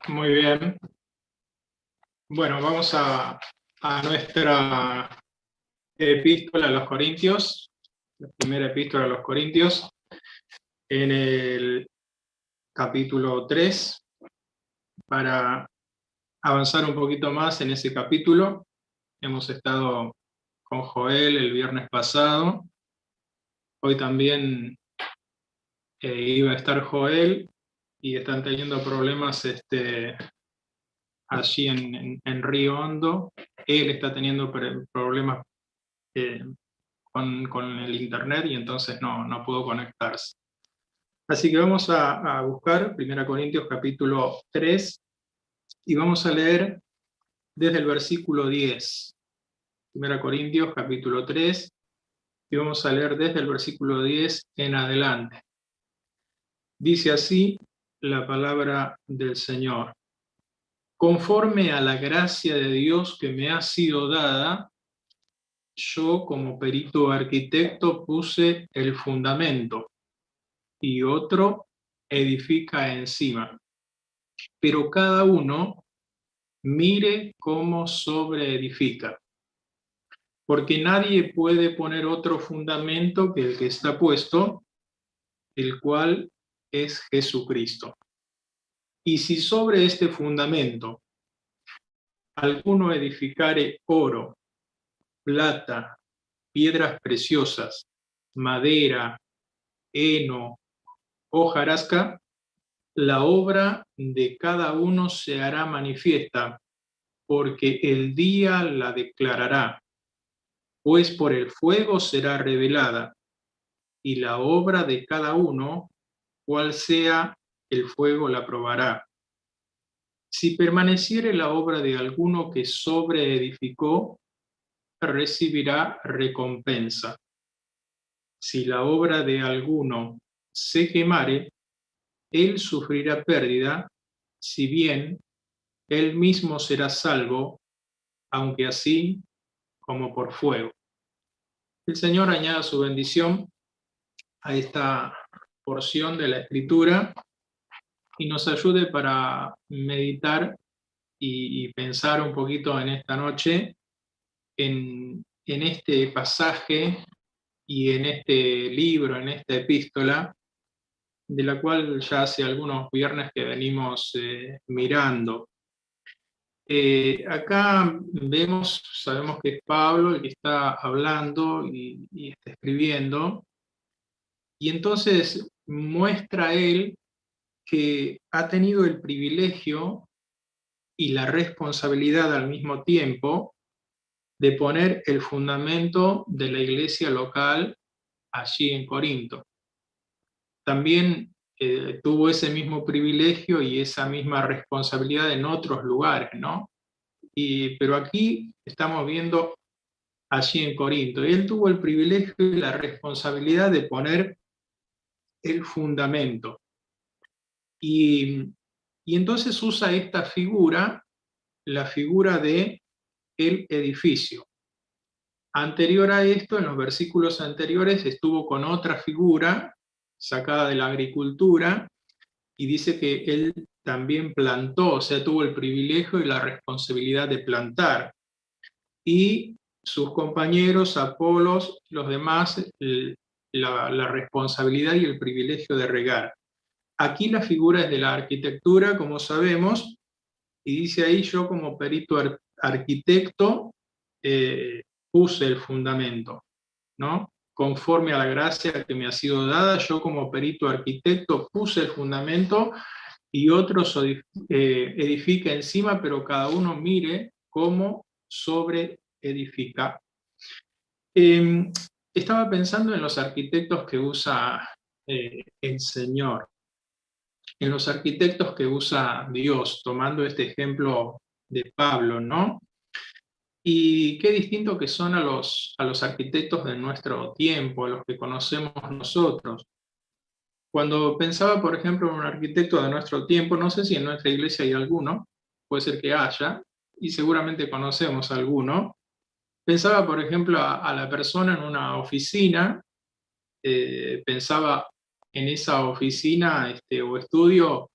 Muy bien. Bueno, vamos a nuestra epístola a los Corintios, la primera epístola a los Corintios, en el capítulo 3, para avanzar un poquito más en ese capítulo. Hemos estado con Joel el viernes pasado, hoy también iba a estar Joel, y están teniendo problemas allí en Río Hondo. Él está teniendo problemas eh, con el internet, y entonces no pudo conectarse. Así que vamos a buscar 1 Corintios capítulo 3 y vamos a leer desde el versículo 10. 1 Corintios capítulo 3 y vamos a leer desde el versículo 10 en adelante. Dice así la palabra del Señor: conforme a la gracia de Dios que me ha sido dada, yo como perito arquitecto puse el fundamento, y otro edifica encima. Pero cada uno mire cómo sobreedifica, porque nadie puede poner otro fundamento que el que está puesto, el cual es Jesucristo. Y si sobre este fundamento alguno edificare oro, plata, piedras preciosas, madera, heno, hojarasca, la obra de cada uno se hará manifiesta, porque el día la declarará, pues por el fuego será revelada, y la obra de cada uno, cual sea el fuego, la probará. Si permaneciere la obra de alguno que sobreedificó, recibirá recompensa. Si la obra de alguno se quemare, él sufrirá pérdida, si bien él mismo será salvo, aunque así como por fuego. El Señor añada su bendición a esta porción de la Escritura y nos ayude para meditar y pensar un poquito en esta noche en este pasaje y en este libro, en esta epístola, de la cual ya hace algunos viernes que venimos mirando. Acá vemos, sabemos que es Pablo el que está hablando y está escribiendo, y entonces muestra él que ha tenido el privilegio y la responsabilidad al mismo tiempo de poner el fundamento de la iglesia local allí en Corinto. También tuvo ese mismo privilegio y esa misma responsabilidad en otros lugares, ¿no? Pero aquí estamos viendo allí en Corinto. Él tuvo el privilegio y la responsabilidad de poner el fundamento. Y entonces usa esta figura, la figura de el edificio. Anterior a esto, en los versículos anteriores, estuvo con otra figura sacada de la agricultura, y dice que él también plantó, o sea, tuvo el privilegio y la responsabilidad de plantar. Y sus compañeros, Apolos, los demás, la responsabilidad y el privilegio de regar. Aquí la figura es de la arquitectura, como sabemos, y dice ahí: yo como perito arquitecto puse el fundamento, ¿no? Conforme a la gracia que me ha sido dada, yo como perito arquitecto puse el fundamento, y otros edifica encima, pero cada uno mire cómo sobre edifica. Estaba pensando en los arquitectos que usa el Señor, en los arquitectos que usa Dios, tomando este ejemplo de Pablo, ¿no? Y qué distinto que son a los arquitectos de nuestro tiempo, a los que conocemos nosotros. Cuando pensaba, por ejemplo, en un arquitecto de nuestro tiempo, no sé si en nuestra iglesia hay alguno, puede ser que haya, y seguramente conocemos alguno. Pensaba, por ejemplo, a la persona en una oficina, pensaba en esa oficina o estudio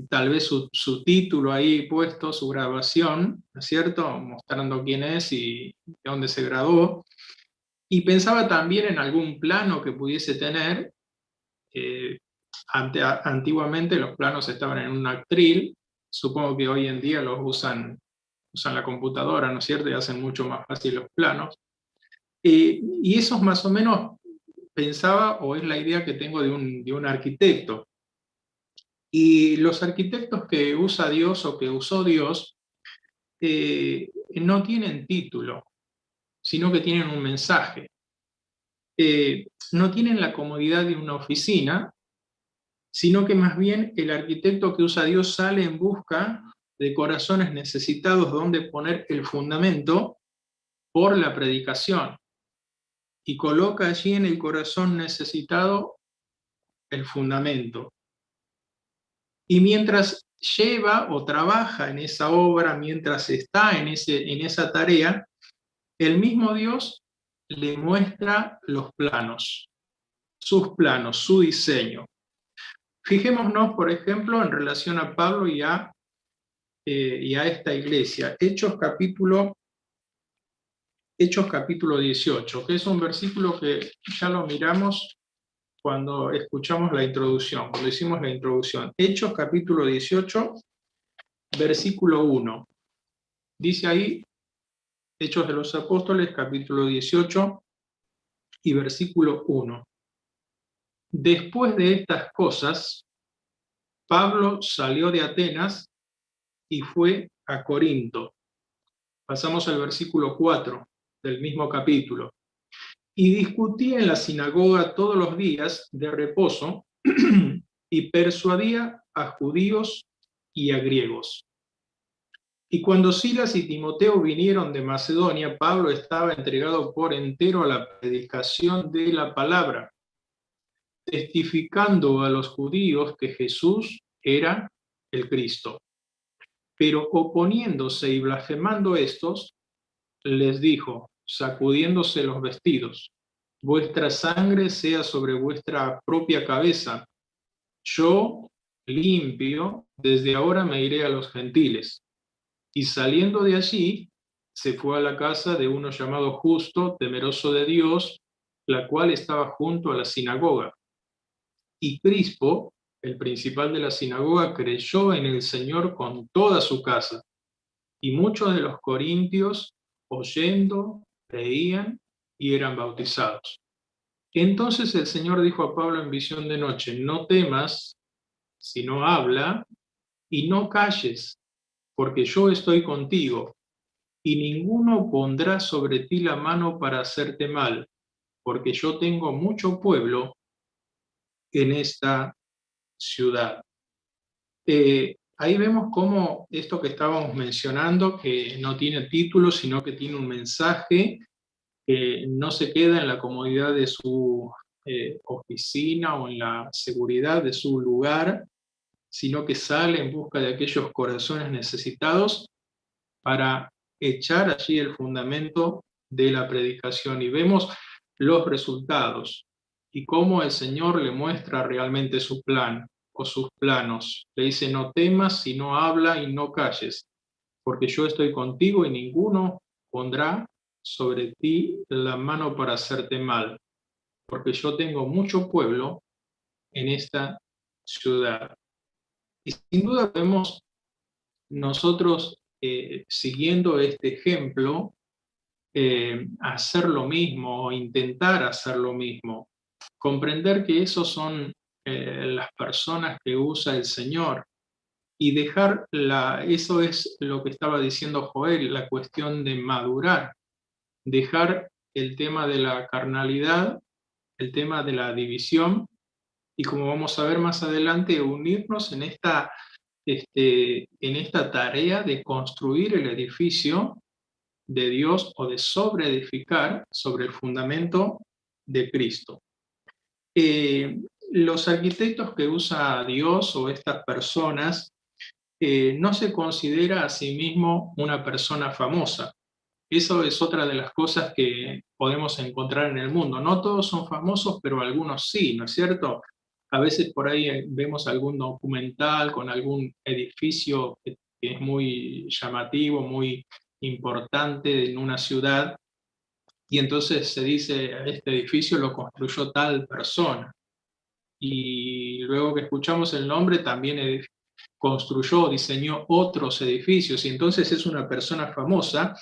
tal vez su título ahí puesto, su graduación, ¿no es cierto?, mostrando quién es y de dónde se graduó. Y pensaba también en algún plano que pudiese tener. eh, Antiguamente los planos estaban en un actril, supongo que hoy en día los usan la computadora, ¿no es cierto?, y hacen mucho más fácil los planos. Y eso es más o menos, pensaba, o es la idea que tengo de un arquitecto. Y los arquitectos que usa Dios o que usó Dios no tienen título, sino que tienen un mensaje. No tienen la comodidad de una oficina, sino que más bien el arquitecto que usa Dios sale en busca de corazones necesitados donde poner el fundamento por la predicación, y coloca allí en el corazón necesitado el fundamento. Y mientras lleva o trabaja en esa obra, mientras está en esa tarea, el mismo Dios le muestra los planos, sus planos, su diseño. Fijémonos, por ejemplo, en relación a Pablo y a esta iglesia. Hechos capítulo 18, que es un versículo que ya lo miramos cuando escuchamos la introducción, cuando hicimos la introducción. Hechos capítulo 18, versículo 1. Dice ahí, Hechos de los Apóstoles, capítulo 18 y versículo 1. Después de estas cosas, Pablo salió de Atenas y fue a Corinto. Pasamos al versículo 4 del mismo capítulo. Y discutía en la sinagoga todos los días de reposo y persuadía a judíos y a griegos. Y cuando Silas y Timoteo vinieron de Macedonia, Pablo estaba entregado por entero a la predicación de la palabra, testificando a los judíos que Jesús era el Cristo. Pero oponiéndose y blasfemando estos, les dijo, sacudiéndose los vestidos, vuestra sangre sea sobre vuestra propia cabeza. Yo, limpio, desde ahora me iré a los gentiles. Y saliendo de allí, se fue a la casa de uno llamado Justo, temeroso de Dios, la cual estaba junto a la sinagoga. Y Crispo, el principal de la sinagoga, creyó en el Señor con toda su casa. Y muchos de los corintios, oyendo, creían y eran bautizados. Entonces el Señor dijo a Pablo en visión de noche, no temas, sino habla, y no calles, porque yo estoy contigo, y ninguno pondrá sobre ti la mano para hacerte mal, porque yo tengo mucho pueblo en esta ciudad. Ahí vemos cómo esto que estábamos mencionando, que no tiene título, sino que tiene un mensaje, que no se queda en la comodidad de su oficina o en la seguridad de su lugar, sino que sale en busca de aquellos corazones necesitados para echar allí el fundamento de la predicación. Y vemos los resultados y cómo el Señor le muestra realmente su plan o sus planos. Le dice, no temas, sino habla y no calles, porque yo estoy contigo y ninguno pondrá sobre ti la mano para hacerte mal, porque yo tengo mucho pueblo en esta ciudad. Y sin duda vemos nosotros, siguiendo este ejemplo, hacer lo mismo o intentar hacer lo mismo. Comprender que esos son las personas que usa el Señor y dejar eso es lo que estaba diciendo Joel, la cuestión de madurar, dejar el tema de la carnalidad, el tema de la división, y como vamos a ver más adelante, unirnos en esta tarea de construir el edificio de Dios o de sobreedificar sobre el fundamento de Cristo. Los arquitectos que usa Dios o estas personas no se considera a sí mismo una persona famosa. Eso es otra de las cosas que podemos encontrar en el mundo. No todos son famosos, pero algunos sí, ¿no es cierto? A veces por ahí vemos algún documental con algún edificio que es muy llamativo, muy importante en una ciudad, y entonces se dice, este edificio lo construyó tal persona. Y luego que escuchamos el nombre, también construyó, diseñó otros edificios, y entonces es una persona famosa.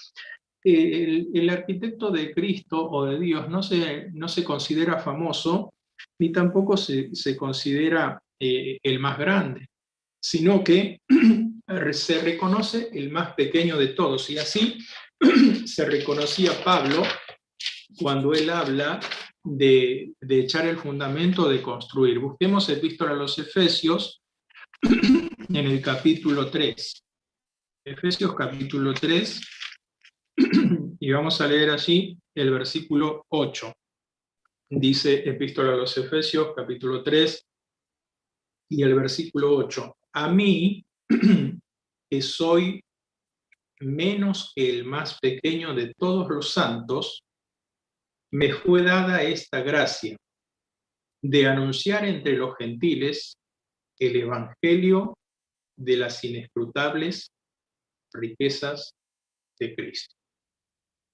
El arquitecto de Cristo o de Dios no se considera famoso, ni tampoco se considera el más grande, sino que se reconoce el más pequeño de todos. Y así se reconocía Pablo cuando él habla de echar el fundamento, de construir. Busquemos Epístola a los Efesios en el capítulo 3. Efesios capítulo 3, y vamos a leer allí el versículo 8. Dice Epístola a los Efesios capítulo 3 y el versículo 8. A mí, que soy menos que el más pequeño de todos los santos, me fue dada esta gracia de anunciar entre los gentiles el evangelio de las inescrutables riquezas de Cristo.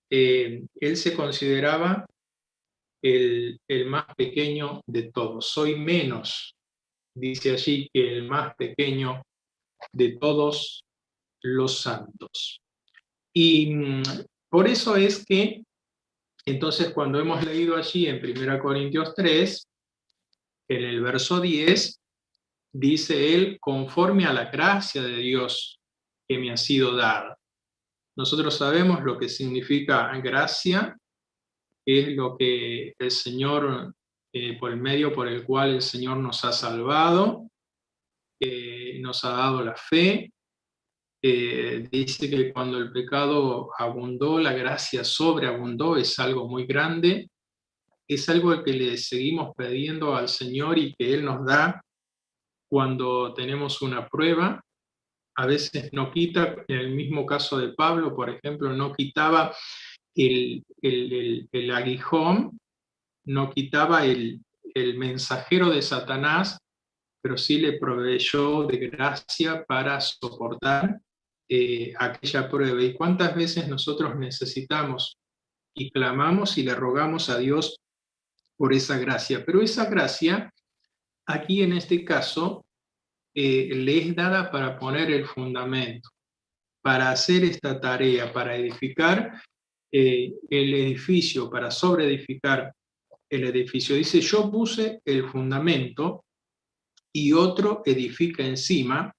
Él se consideraba el más pequeño de todos. Soy menos, dice allí, que el más pequeño de todos los santos. Y por eso es que, entonces, cuando hemos leído allí en 1 Corintios 3, en el verso 10, dice él, conforme a la gracia de Dios que me ha sido dada. Nosotros sabemos lo que significa gracia, que es lo que el Señor, por el medio por el cual el Señor nos ha salvado, nos ha dado la fe. Dice que cuando el pecado abundó, la gracia sobreabundó, es algo muy grande, es algo que le seguimos pidiendo al Señor y que Él nos da cuando tenemos una prueba. A veces no quita, en el mismo caso de Pablo, por ejemplo, no quitaba el aguijón, no quitaba el mensajero de Satanás, pero sí le proveyó de gracia para soportar aquella prueba. ¿Y cuántas veces nosotros necesitamos y clamamos y le rogamos a Dios por esa gracia? Pero esa gracia, aquí en este caso, le es dada para poner el fundamento, para hacer esta tarea, para edificar el edificio, para sobreedificar el edificio. Dice, yo puse el fundamento y otro edifica encima,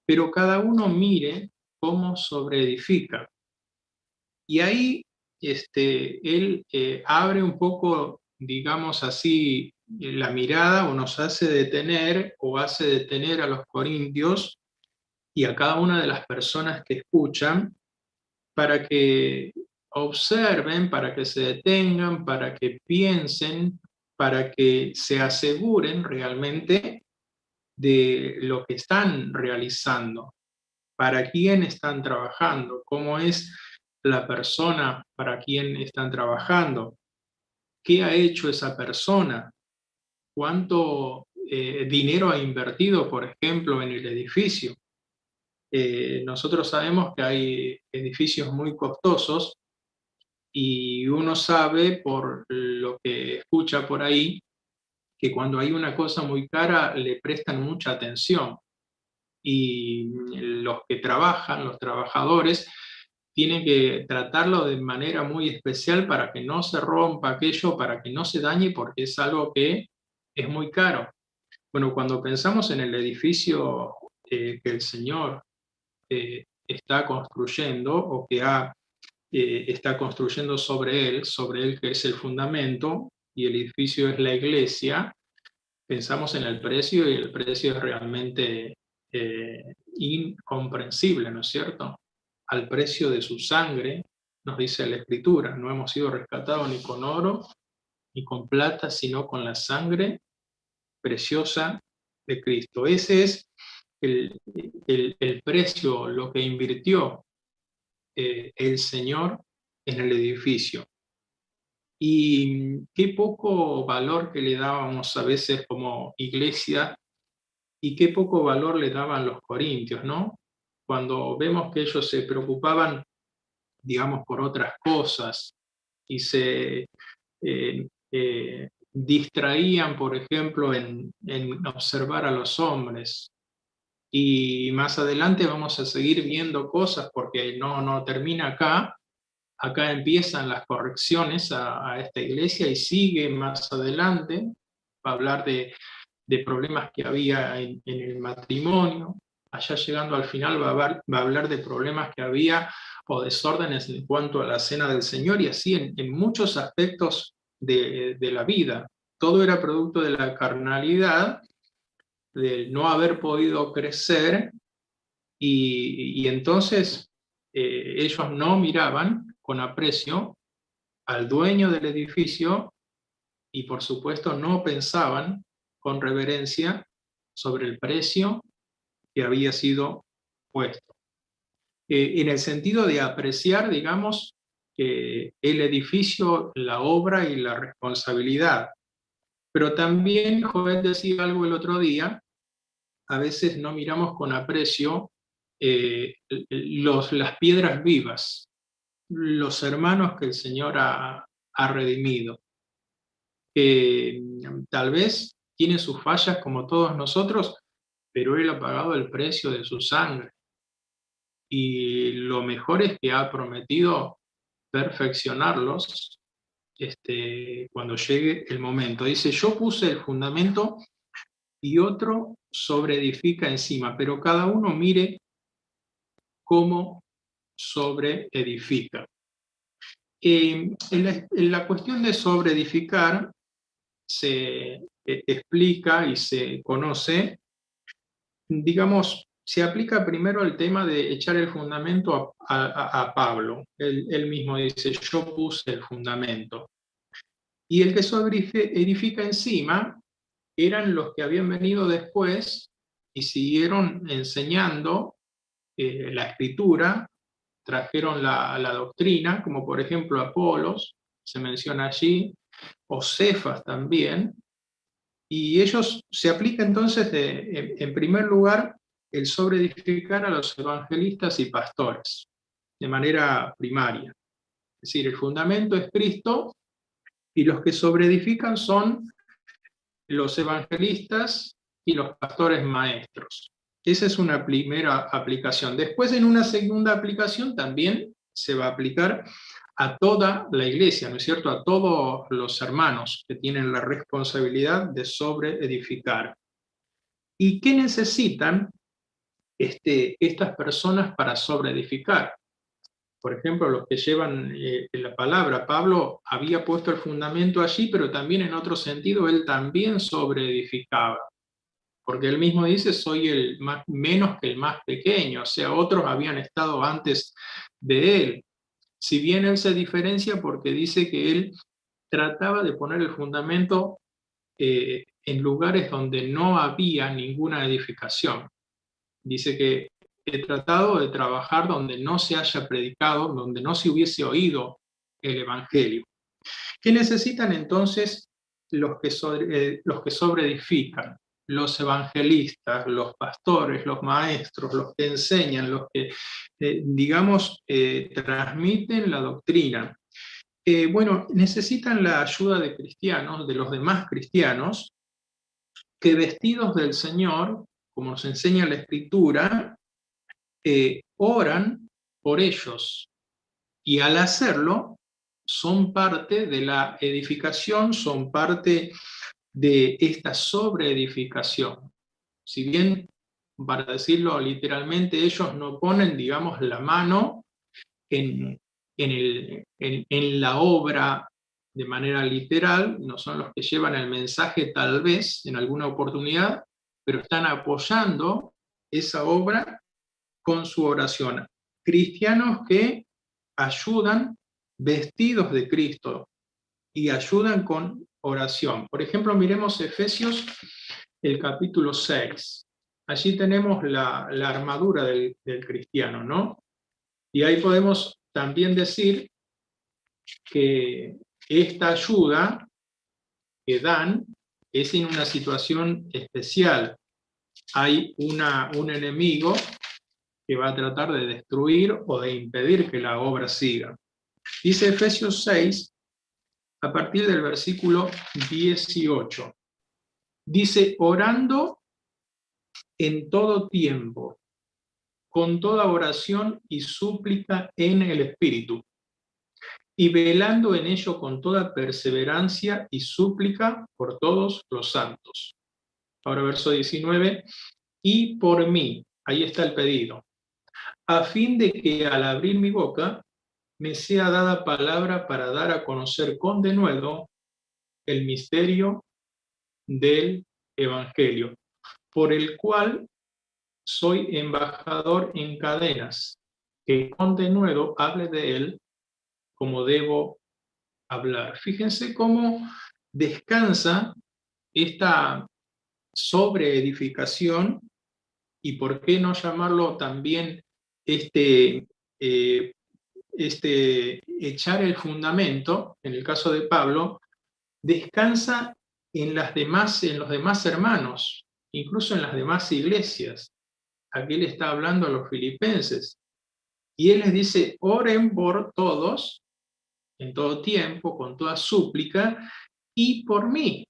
pero cada uno mire cómo sobreedifica. Y ahí él abre un poco, digamos así, la mirada, o nos hace detener, o hace detener a los corintios y a cada una de las personas que escuchan, para que observen, para que se detengan, para que piensen, para que se aseguren realmente de lo que están realizando, para quién están trabajando, cómo es la persona para quien están trabajando, qué ha hecho esa persona, cuánto dinero ha invertido, por ejemplo, en el edificio. Nosotros sabemos que hay edificios muy costosos y uno sabe por lo que escucha por ahí que cuando hay una cosa muy cara le prestan mucha atención, y los que trabajan, los trabajadores, tienen que tratarlo de manera muy especial para que no se rompa aquello, para que no se dañe, porque es algo que es muy caro. Bueno, cuando pensamos en el edificio que el Señor está construyendo, o que está construyendo sobre él que es el fundamento, y el edificio es la iglesia, pensamos en el precio, y el precio es realmente incomprensible, ¿no es cierto? Al precio de su sangre, nos dice la Escritura, no hemos sido rescatados ni con oro ni con plata, sino con la sangre preciosa de Cristo. Ese es el precio, lo que invirtió el Señor en el edificio. Y qué poco valor que le dábamos a veces como iglesia, y qué poco valor le daban los corintios, ¿no? Cuando vemos que ellos se preocupaban, digamos, por otras cosas y se distraían, por ejemplo, en observar a los hombres. Y más adelante vamos a seguir viendo cosas porque no termina acá. Acá empiezan las correcciones a esta iglesia y sigue más adelante. Va a hablar de problemas que había en el matrimonio. Allá llegando al final va a hablar de problemas que había o desórdenes en cuanto a la cena del Señor, y así en muchos aspectos de la vida. Todo era producto de la carnalidad, del no haber podido crecer, y entonces ellos no miraban con aprecio al dueño del edificio, y por supuesto no pensaban con reverencia sobre el precio que había sido puesto. En el sentido de apreciar, digamos, el edificio, la obra y la responsabilidad. Pero también Joel decía algo el otro día: a veces no miramos con aprecio las piedras vivas, los hermanos que el Señor ha redimido, que tal vez tiene sus fallas como todos nosotros, pero Él ha pagado el precio de su sangre. Y lo mejor es que ha prometido perfeccionarlos cuando llegue el momento. Dice: yo puse el fundamento y otro sobreedifica encima, pero cada uno mire cómo sobreedifica. En la cuestión de sobreedificar se explica y se conoce, digamos, se aplica primero el tema de echar el fundamento a Pablo. Él mismo dice: yo puse el fundamento. Y el que edifica encima eran los que habían venido después y siguieron enseñando la escritura, trajeron la doctrina, como por ejemplo Apolos, se menciona allí, o Cefas también, y ellos se aplica entonces en primer lugar el sobreedificar a los evangelistas y pastores, de manera primaria. Es decir, el fundamento es Cristo, y los que sobreedifican son los evangelistas y los pastores maestros. Esa es una primera aplicación. Después, en una segunda aplicación, también se va a aplicar a toda la iglesia, ¿no es cierto?, a todos los hermanos que tienen la responsabilidad de sobreedificar. ¿Y qué necesitan estas personas para sobreedificar? Por ejemplo, los que llevan la palabra. Pablo había puesto el fundamento allí, pero también en otro sentido él también sobreedificaba, porque él mismo dice: soy el menos que el más pequeño, o sea, otros habían estado antes de él. Si bien él se diferencia porque dice que él trataba de poner el fundamento en lugares donde no había ninguna edificación. Dice que he tratado de trabajar donde no se haya predicado, donde no se hubiese oído el Evangelio. ¿Qué necesitan entonces los que sobreedifican? Los evangelistas, los pastores, los maestros, los que enseñan, los que, transmiten la doctrina. Bueno, necesitan la ayuda de cristianos, de los demás cristianos, que vestidos del Señor, como nos enseña la Escritura, oran por ellos, y al hacerlo son parte de la edificación, son parte de esta sobreedificación. Si bien, para decirlo literalmente, ellos no ponen, digamos, la mano en la obra de manera literal, no son los que llevan el mensaje tal vez en alguna oportunidad, pero están apoyando esa obra con su oración. Cristianos que ayudan vestidos de Cristo y ayudan con oración. Por ejemplo, miremos Efesios, el capítulo 6. Allí tenemos la armadura del cristiano, ¿no? Y ahí podemos también decir que esta ayuda que dan es en una situación especial. Hay un enemigo que va a tratar de destruir o de impedir que la obra siga. Dice Efesios 6, a partir del versículo 18. Dice, orando en todo tiempo, con toda oración y súplica en el Espíritu, y velando en ello con toda perseverancia y súplica por todos los santos. Ahora verso 19, y por mí, ahí está el pedido, a fin de que al abrir mi boca me sea dada palabra para dar a conocer con denuedo el misterio del Evangelio, por el cual soy embajador en cadenas, que con denuedo hable de él como debo hablar. Fíjense cómo descansa esta sobreedificación, y por qué no llamarlo también este, eh, echar el fundamento, en el caso de Pablo, descansa en los demás hermanos, incluso en las demás iglesias. Aquí él está hablando a los filipenses, y él les dice, oren por todos, en todo tiempo, con toda súplica, y por mí.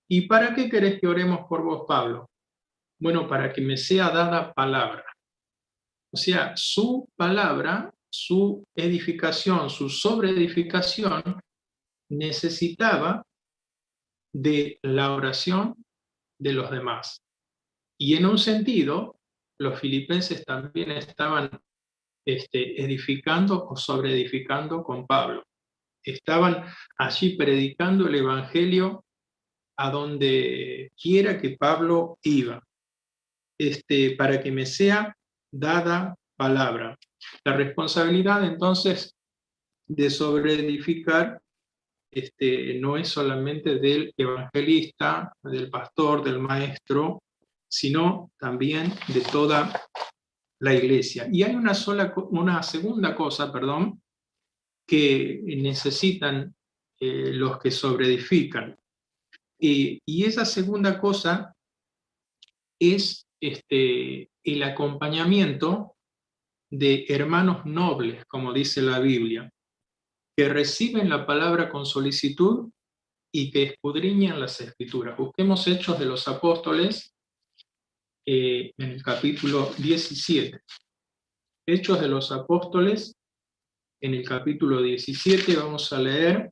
¿Y para qué querés que oremos por vos, Pablo? Bueno, para que me sea dada palabra. O sea, su palabra, su edificación, su sobreedificación, necesitaba de la oración de los demás. Y en un sentido, los filipenses también estaban edificando o sobreedificando con Pablo. Estaban allí predicando el Evangelio a donde quiera que Pablo iba, para que me sea dada palabra. La responsabilidad entonces de sobreedificar no es solamente del evangelista, del pastor, del maestro, sino también de toda la iglesia. Y hay una segunda cosa, que necesitan los que sobreedifican. Y esa segunda cosa es el acompañamiento de hermanos nobles, como dice la Biblia, que reciben la palabra con solicitud y que escudriñan las Escrituras. Busquemos Hechos de los Apóstoles en el capítulo 17. Hechos de los Apóstoles en el capítulo 17 vamos a leer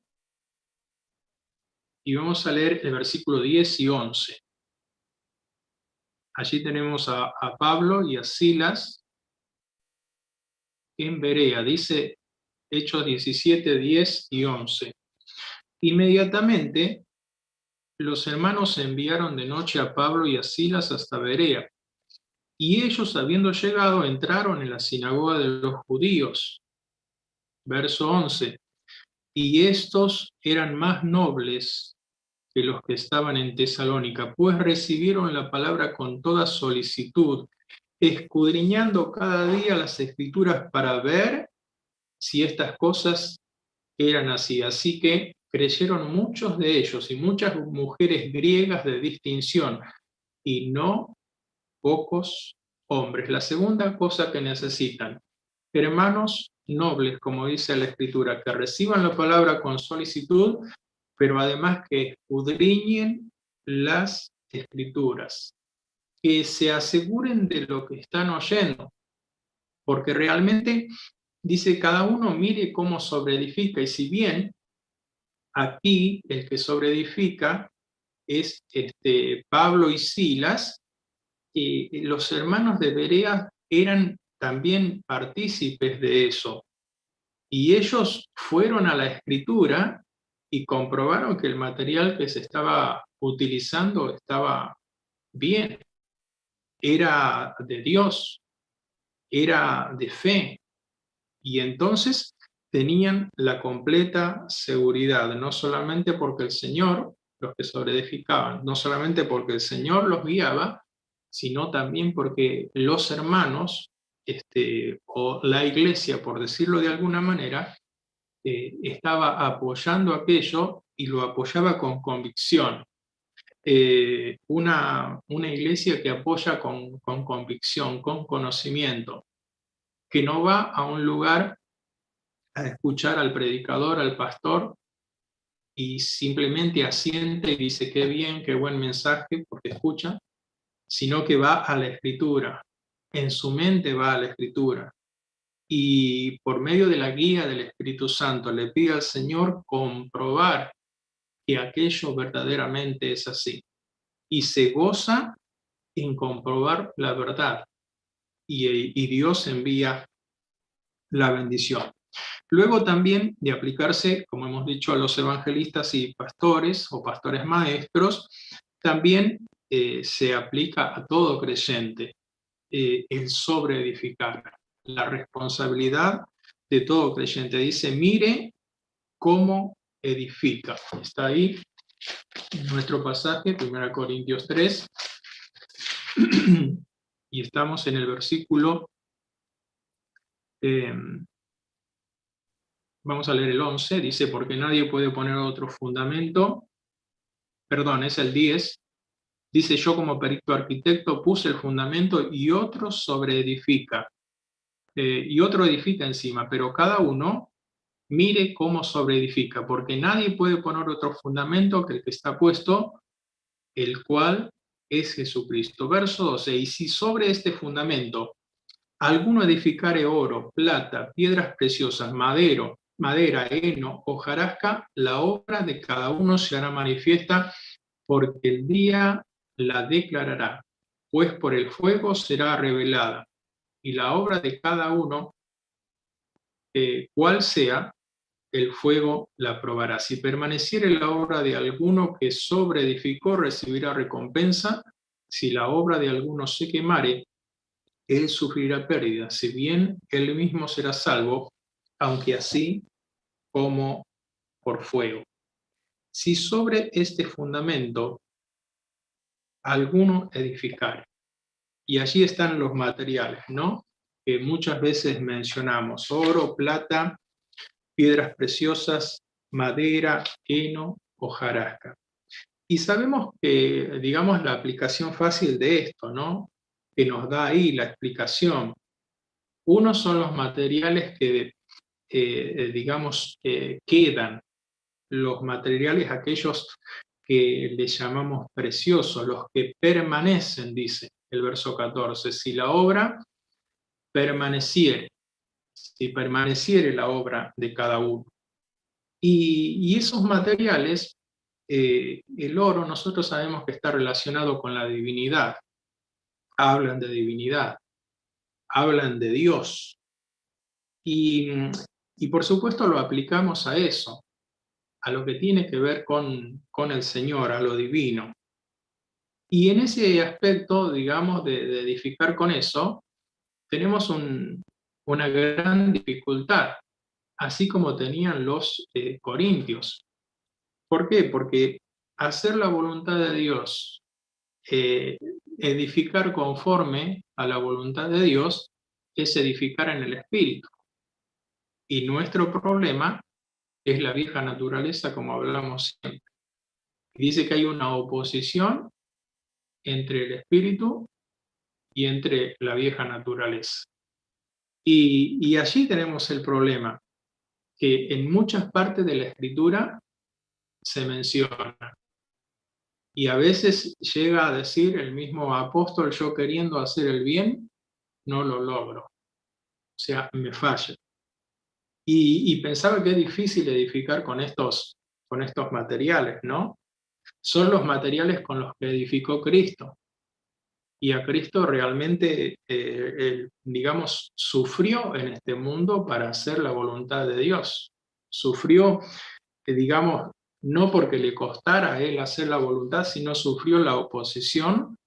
el versículo 10 y 11. Allí tenemos a Pablo y a Silas en Berea. Dice Hechos 17, 10 y 11. Inmediatamente los hermanos enviaron de noche a Pablo y a Silas hasta Berea, y ellos, habiendo llegado, entraron en la sinagoga de los judíos. Verso 11. Y estos eran más nobles que los que estaban en Tesalónica, pues recibieron la palabra con toda solicitud, escudriñando cada día las Escrituras para ver si estas cosas eran así. Así que creyeron muchos de ellos y muchas mujeres griegas de distinción, y no pocos hombres. La segunda cosa que necesitan, hermanos nobles, como dice la Escritura, que reciban la palabra con solicitud, pero además que escudriñen las Escrituras, que se aseguren de lo que están oyendo, porque realmente dice cada uno mire cómo sobreedifica, y si bien aquí el que sobreedifica es Pablo y Silas, los hermanos de Berea eran también partícipes de eso, y ellos fueron a la Escritura y comprobaron que el material que se estaba utilizando estaba bien, era de Dios, era de fe, y entonces tenían la completa seguridad, no solamente porque el Señor, los que sobreedificaban, no solamente porque el Señor los guiaba, sino también porque los hermanos, o la iglesia, por decirlo de alguna manera, estaba apoyando aquello y lo apoyaba con convicción. Una iglesia que apoya con convicción, con conocimiento, que no va a un lugar a escuchar al predicador, al pastor, y simplemente asiente y dice qué bien, qué buen mensaje, porque escucha, sino que va a la Escritura, en su mente va a la Escritura, y por medio de la guía del Espíritu Santo le pide al Señor comprobar que aquello verdaderamente es así, y se goza en comprobar la verdad, y Dios envía la bendición. Luego también de aplicarse, como hemos dicho, a los evangelistas y pastores o pastores maestros, también se aplica a todo creyente el sobreedificar, la responsabilidad de todo creyente. Dice, mire cómo edifica. Está ahí en nuestro pasaje, 1 Corintios 3, y estamos en el versículo, vamos a leer el 11, dice, porque nadie puede poner otro fundamento, perdón, es el 10, dice, yo como perito arquitecto puse el fundamento y otro sobreedifica, y otro edifica encima, pero cada uno mire cómo sobreedifica, porque nadie puede poner otro fundamento que el que está puesto, el cual es Jesucristo. Verso 12, y si sobre este fundamento alguno edificare oro, plata, piedras preciosas, madera, heno, hojarasca, la obra de cada uno se hará manifiesta, porque el día la declarará, pues por el fuego será revelada, y la obra de cada uno, cual sea, el fuego la probará. Si permaneciere la obra de alguno que sobreedificó, recibirá recompensa. Si la obra de alguno se quemare, él sufrirá pérdida, si bien él mismo será salvo, aunque así como por fuego. Si sobre este fundamento alguno edificare, y allí están los materiales, ¿no? Que muchas veces mencionamos, oro, plata, piedras preciosas, madera, heno, hojarasca. Y sabemos que, digamos, la aplicación fácil de esto, ¿no? Que nos da ahí la explicación. Uno son los materiales que, digamos, quedan, los materiales aquellos que le llamamos preciosos, los que permanecen, dice el verso 14, si la obra permaneciere, si permaneciere la obra de cada uno. Y esos materiales, el oro, nosotros sabemos que está relacionado con la divinidad, hablan de divinidad, hablan de Dios, y, y por supuesto lo aplicamos a eso, a lo que tiene que ver con el Señor, a lo divino. Y en ese aspecto, digamos, de edificar con eso, tenemos una gran dificultad, así como tenían los corintios. ¿Por qué? Porque hacer la voluntad de Dios, eh, edificar conforme a la voluntad de Dios, es edificar en el Espíritu. Y nuestro problema es la vieja naturaleza, como hablamos siempre. Dice que hay una oposición entre el Espíritu y entre la vieja naturaleza. Y allí tenemos el problema, que en muchas partes de la Escritura se menciona. Y a veces llega a decir el mismo apóstol, yo queriendo hacer el bien, no lo logro. O sea, me falla. Y pensaba que es difícil edificar con estos materiales, ¿no? Son los materiales con los que edificó Cristo. Y a Cristo realmente, él, digamos, sufrió en este mundo para hacer la voluntad de Dios. Sufrió, digamos, no porque le costara a él hacer la voluntad, sino sufrió la oposición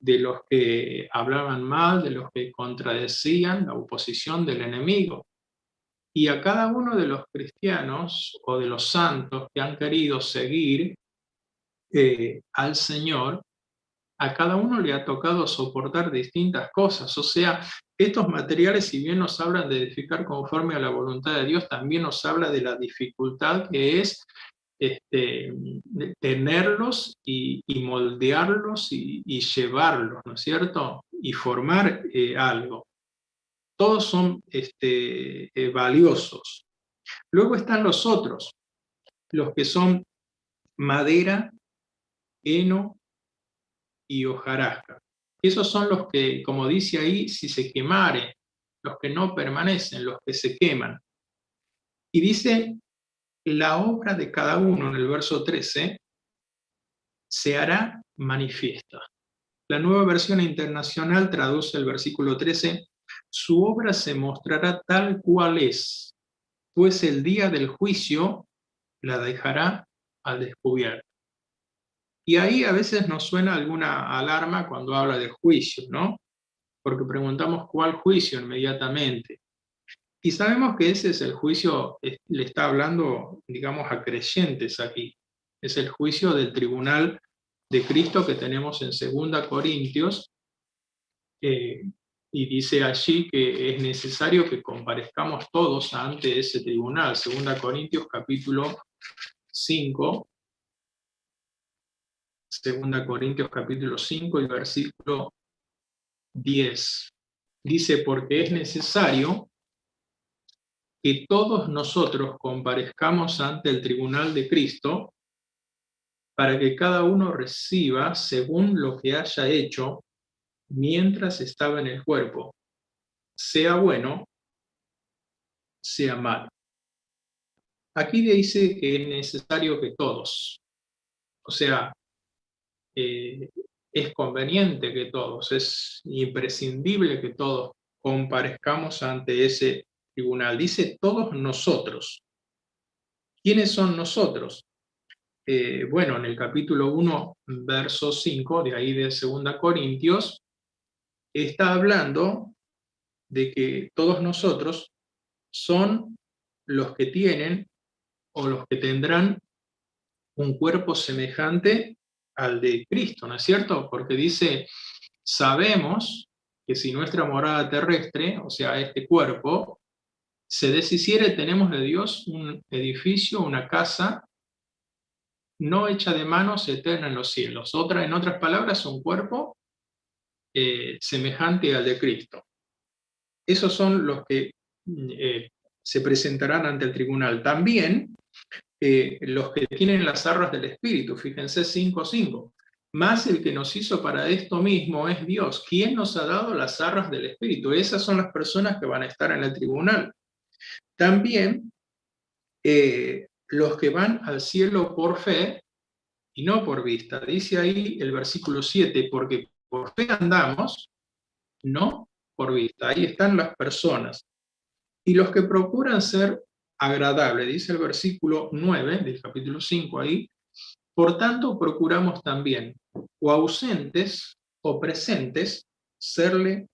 de los que hablaban mal, de los que contradecían, la oposición del enemigo. Y a cada uno de los cristianos o de los santos que han querido seguir al Señor, a cada uno le ha tocado soportar distintas cosas. O sea, estos materiales, si bien nos hablan de edificar conforme a la voluntad de Dios, también nos habla de la dificultad que es de tenerlos y moldearlos y llevarlos, ¿no es cierto? Y formar algo. Todos son valiosos. Luego están los otros, los que son madera, heno y hojarasca. Esos son los que, como dice ahí, si se quemare, los que no permanecen, los que se queman. Y dice, la obra de cada uno, en el verso 13, se hará manifiesta. La Nueva Versión Internacional traduce el versículo 13, su obra se mostrará tal cual es, pues el día del juicio la dejará al descubierto. Y ahí a veces nos suena alguna alarma cuando habla de juicio, ¿no? Porque preguntamos cuál juicio inmediatamente. Y sabemos que ese es el juicio, le está hablando, digamos, a creyentes aquí. Es el juicio del tribunal de Cristo que tenemos en 2 Corintios, y dice allí que es necesario que comparezcamos todos ante ese tribunal. 2 Corintios capítulo 5, 2 Corintios capítulo 5 y versículo 10. Dice, porque es necesario que todos nosotros comparezcamos ante el tribunal de Cristo para que cada uno reciba según lo que haya hecho mientras estaba en el cuerpo, sea bueno, sea malo. Aquí dice que es necesario que todos, o sea, es conveniente que todos, es imprescindible que todos comparezcamos ante ese tribunal. Dice todos nosotros. ¿Quiénes son nosotros? Bueno, en el capítulo 1, verso 5, de ahí de 2 Corintios, está hablando de que todos nosotros son los que tienen o los que tendrán un cuerpo semejante al de Cristo, ¿no es cierto? Porque dice, sabemos que si nuestra morada terrestre, o sea, este cuerpo, se deshiciere, tenemos de Dios un edificio, una casa, no hecha de manos, eterna en los cielos. En otras palabras, un cuerpo semejante al de Cristo. Esos son los que se presentarán ante el tribunal. También los que tienen las arras del Espíritu, fíjense 5:5. Más el que nos hizo para esto mismo es Dios, quien nos ha dado las arras del Espíritu. Esas son las personas que van a estar en el tribunal. También los que van al cielo por fe y no por vista. Dice ahí el versículo 7, porque por fe andamos, no por vista. Ahí están las personas. Y los que procuran ser agradables, dice el versículo 9 del capítulo 5 ahí, por tanto procuramos también, o ausentes o presentes, serle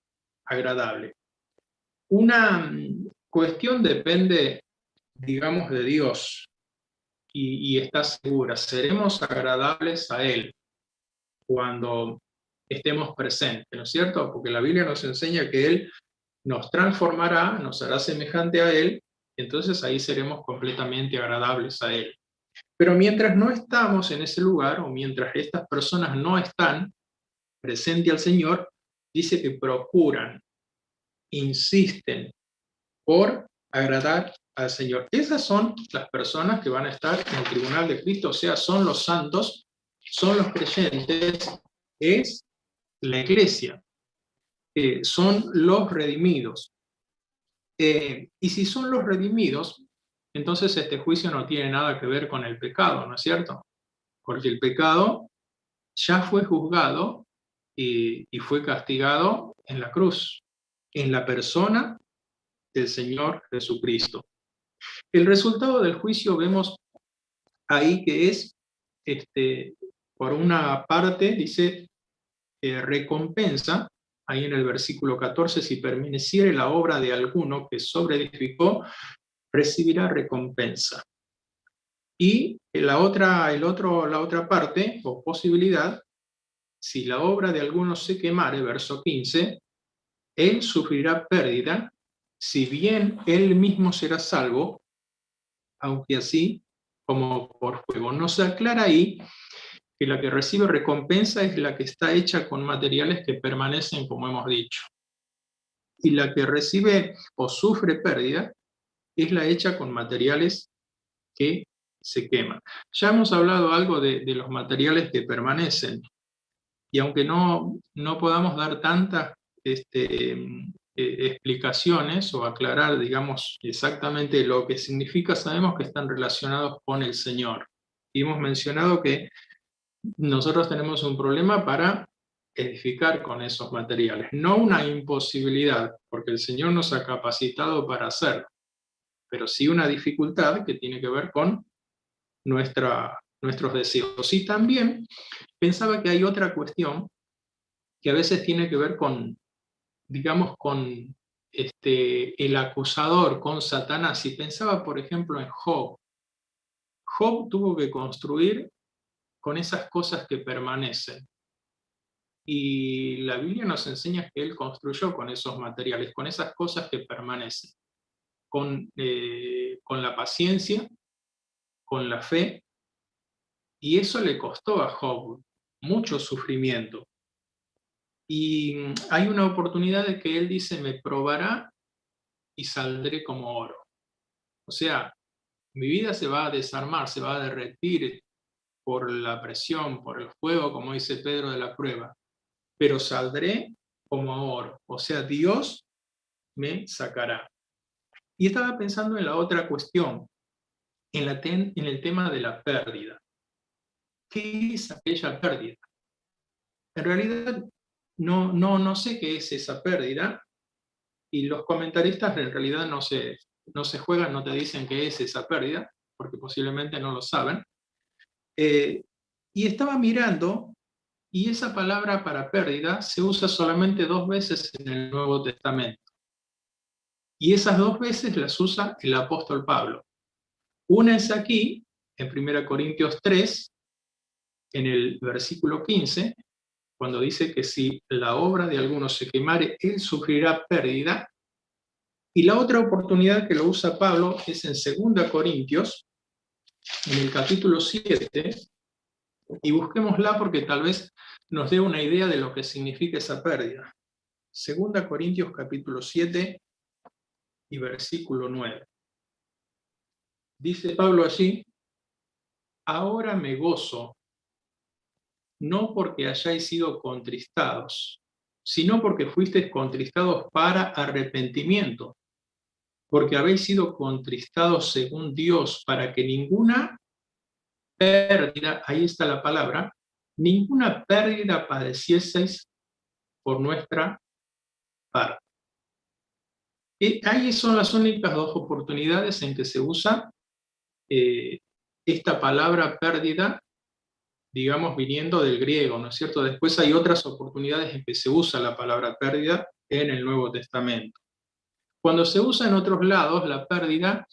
agradable. Una cuestión depende, digamos, de Dios y está segura. Seremos agradables a Él cuando estemos presentes, ¿no es cierto? Porque la Biblia nos enseña que Él nos transformará, nos hará semejante a Él, entonces ahí seremos completamente agradables a Él. Pero mientras no estamos en ese lugar, o mientras estas personas no están presentes al Señor, dice que procuran, insisten por agradar al Señor. Esas son las personas que van a estar en el tribunal de Cristo, o sea, son los santos, son los creyentes, es la iglesia, son los redimidos. Y si son los redimidos, entonces este juicio no tiene nada que ver con el pecado, ¿no es cierto? Porque el pecado ya fue juzgado y fue castigado en la cruz, en la persona del Señor Jesucristo. El resultado del juicio vemos ahí que es, por una parte, dice, recompensa, ahí en el versículo 14, si permaneciere la obra de alguno que sobreedificó, recibirá recompensa. Y la otra parte, o posibilidad, si la obra de alguno se quemare, verso 15, él sufrirá pérdida, si bien él mismo será salvo, aunque así como por fuego. Nos aclara ahí que la que recibe recompensa es la que está hecha con materiales que permanecen, como hemos dicho. Y la que recibe o sufre pérdida es la hecha con materiales que se queman. Ya hemos hablado algo de los materiales que permanecen, y aunque no podamos dar tantas explicaciones o aclarar, digamos, exactamente lo que significa, sabemos que están relacionados con el Señor. Y hemos mencionado que nosotros tenemos un problema para edificar con esos materiales, no una imposibilidad, porque el Señor nos ha capacitado para hacerlo, pero sí una dificultad que tiene que ver con nuestros deseos. Y también pensaba que hay otra cuestión que a veces tiene que ver con, digamos, con el acusador, con Satanás. Y pensaba, por ejemplo, en Job. Job tuvo que construir con esas cosas que permanecen. Y la Biblia nos enseña que él construyó con esos materiales, con esas cosas que permanecen, con la paciencia, con la fe, y eso le costó a Job mucho sufrimiento. Y hay una oportunidad de que él dice, me probará y saldré como oro. O sea, mi vida se va a desarmar, se va a derretir por la presión, por el fuego, como dice Pedro de la prueba, pero saldré como oro. O sea, Dios me sacará. Y estaba pensando en la otra cuestión, en el tema de la pérdida. ¿Qué es aquella pérdida? En realidad, no sé qué es esa pérdida, y los comentaristas en realidad no se juegan, no te dicen qué es esa pérdida, porque posiblemente no lo saben. Y estaba mirando, y esa palabra para pérdida se usa solamente 2 veces en el Nuevo Testamento. Y esas 2 veces las usa el apóstol Pablo. Una es aquí, en 1 Corintios 3, en el versículo 15, cuando dice que si la obra de alguno se quemare, él sufrirá pérdida. Y la otra oportunidad que lo usa Pablo es en 2 Corintios, en el capítulo 7, y busquémosla porque tal vez nos dé una idea de lo que significa esa pérdida. 2 Corintios capítulo 7 y versículo 9. Dice Pablo allí, ahora me gozo, no porque hayáis sido contristados, sino porque fuisteis contristados para arrepentimiento, porque habéis sido contristados según Dios, para que ninguna pérdida, ahí está la palabra, ninguna pérdida padecieseis por nuestra parte. Ahí son las únicas 2 oportunidades en que se usa esta palabra pérdida, digamos, viniendo del griego, ¿no es cierto? Después hay otras oportunidades en que se usa la palabra pérdida en el Nuevo Testamento. Cuando se usa en otros lados, la pérdida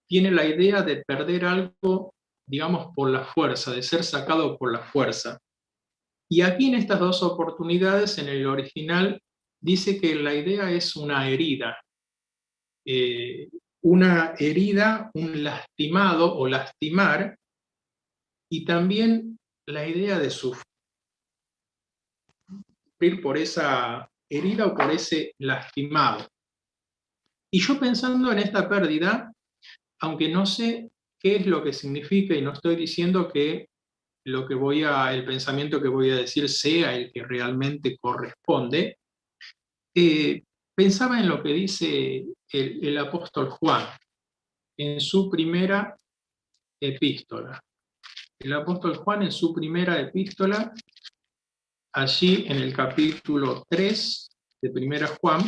tiene la idea de perder algo, digamos, por la fuerza, de ser sacado por la fuerza. Y aquí en estas 2 oportunidades, en el original, dice que la idea es una herida, un lastimado o lastimar, y también la idea de sufrir por esa herida o por ese lastimado. Y yo pensando en esta pérdida, aunque no sé qué es lo que significa y no estoy diciendo que el pensamiento que voy a decir sea el que realmente corresponde, pensaba en lo que dice el apóstol Juan en su primera epístola. El apóstol Juan en su primera epístola, allí en el capítulo 3 de primera Juan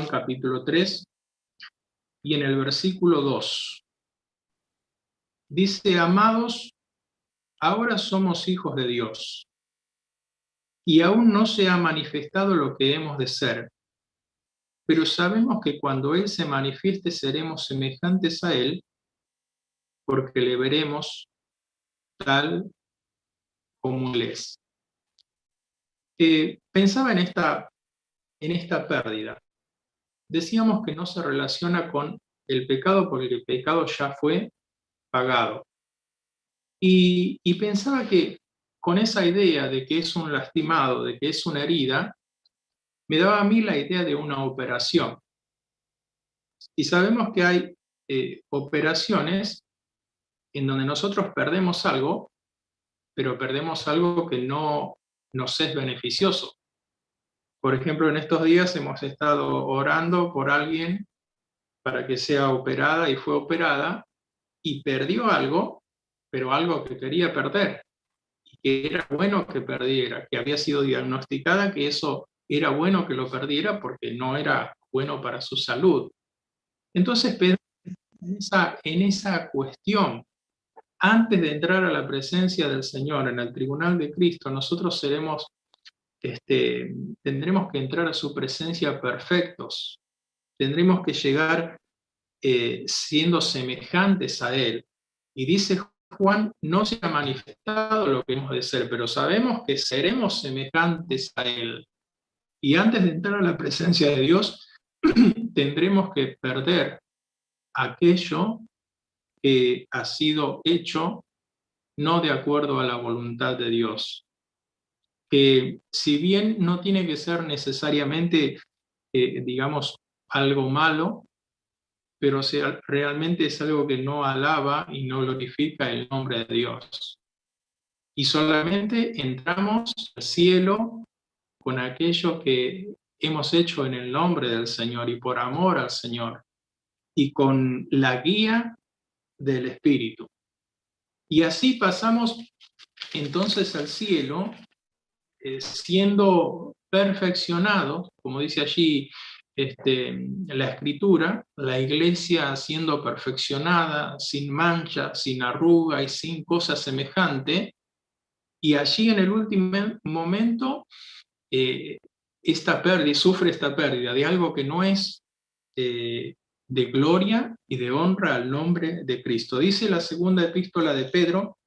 capítulo 3, y en el versículo 2, dice, amados, ahora somos hijos de Dios, y aún no se ha manifestado lo que hemos de ser, pero sabemos que cuando Él se manifieste seremos semejantes a Él, porque le veremos tal como Él es. Pensaba en esta pérdida. Decíamos que no se relaciona con el pecado porque el pecado ya fue pagado. Y pensaba que con esa idea de que es un lastimado, de que es una herida, me daba a mí la idea de una operación. Y sabemos que hay operaciones en donde nosotros perdemos algo, pero perdemos algo que no nos es beneficioso. Por ejemplo, en estos días hemos estado orando por alguien para que sea operada y fue operada y perdió algo, pero algo que quería perder y que era bueno que perdiera, que había sido diagnosticada que eso era bueno que lo perdiera porque no era bueno para su salud. Entonces, en esa cuestión, antes de entrar a la presencia del Señor, en el tribunal de Cristo, nosotros tendremos que entrar a su presencia perfectos, tendremos que llegar siendo semejantes a Él. Y dice Juan, no se ha manifestado lo que hemos de ser, pero sabemos que seremos semejantes a Él. Y antes de entrar a la presencia de Dios, tendremos que perder aquello que ha sido hecho no de acuerdo a la voluntad de Dios. Que si bien no tiene que ser necesariamente, digamos, algo malo, pero realmente es algo que no alaba y no glorifica el nombre de Dios. Y solamente entramos al cielo con aquello que hemos hecho en el nombre del Señor y por amor al Señor, y con la guía del Espíritu. Y así pasamos entonces al cielo, siendo perfeccionados, como dice allí la Escritura, la iglesia siendo perfeccionada, sin mancha, sin arruga y sin cosa semejante, y allí en el último momento sufre esta pérdida de algo que no es de gloria y de honra al nombre de Cristo. Dice la segunda epístola de Pedro,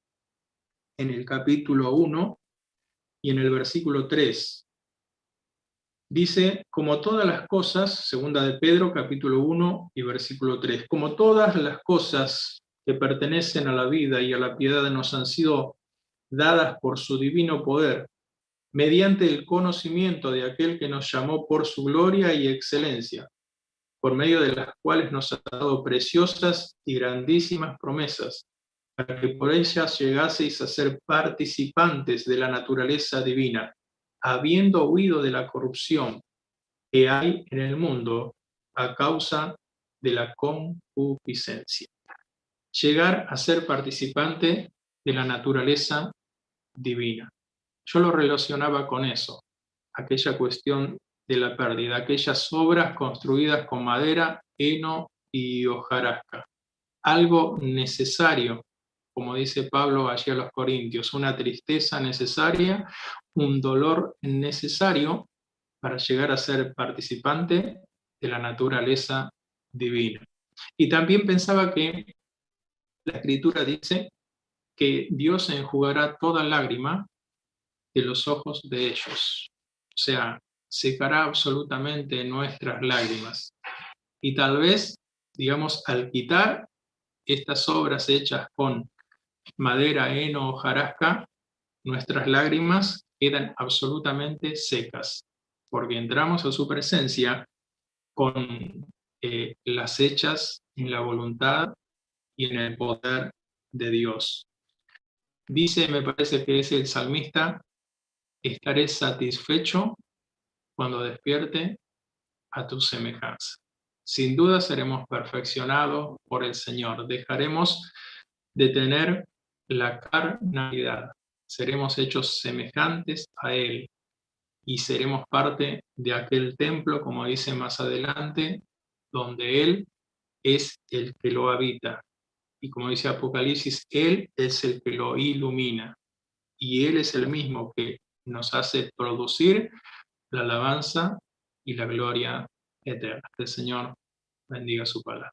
en el capítulo 1 y en el versículo 3. Dice, como todas las cosas, segunda de Pedro, capítulo 1 y versículo 3, como todas las cosas que pertenecen a la vida y a la piedad nos han sido dadas por su divino poder, mediante el conocimiento de aquel que nos llamó por su gloria y excelencia, por medio de las cuales nos ha dado preciosas y grandísimas promesas, para que por ellas llegaseis a ser participantes de la naturaleza divina, habiendo huido de la corrupción que hay en el mundo a causa de la concupiscencia. Llegar a ser participante de la naturaleza divina. Yo lo relacionaba con eso, aquella cuestión de la pérdida, aquellas obras construidas con madera, heno y hojarasca. Algo necesario, como dice Pablo allí a los Corintios, una tristeza necesaria, un dolor necesario para llegar a ser participante de la naturaleza divina. Y también pensaba que la Escritura dice que Dios enjugará toda lágrima de los ojos de ellos. O sea, secará absolutamente nuestras lágrimas. Y tal vez, digamos, al quitar estas obras hechas con madera, heno, hojarasca, nuestras lágrimas quedan absolutamente secas, porque entramos a su presencia con las hechas en la voluntad y en el poder de Dios. Dice, me parece que es el salmista, estaré satisfecho cuando despierte a tu semejanza. Sin duda seremos perfeccionados por el Señor. Dejaremos de tener la carnalidad. Seremos hechos semejantes a Él y seremos parte de aquel templo, como dice más adelante, donde Él es el que lo habita. Y como dice Apocalipsis, Él es el que lo ilumina. Y Él es el mismo que nos hace producir la alabanza y la gloria eterna. Que el Señor bendiga su palabra.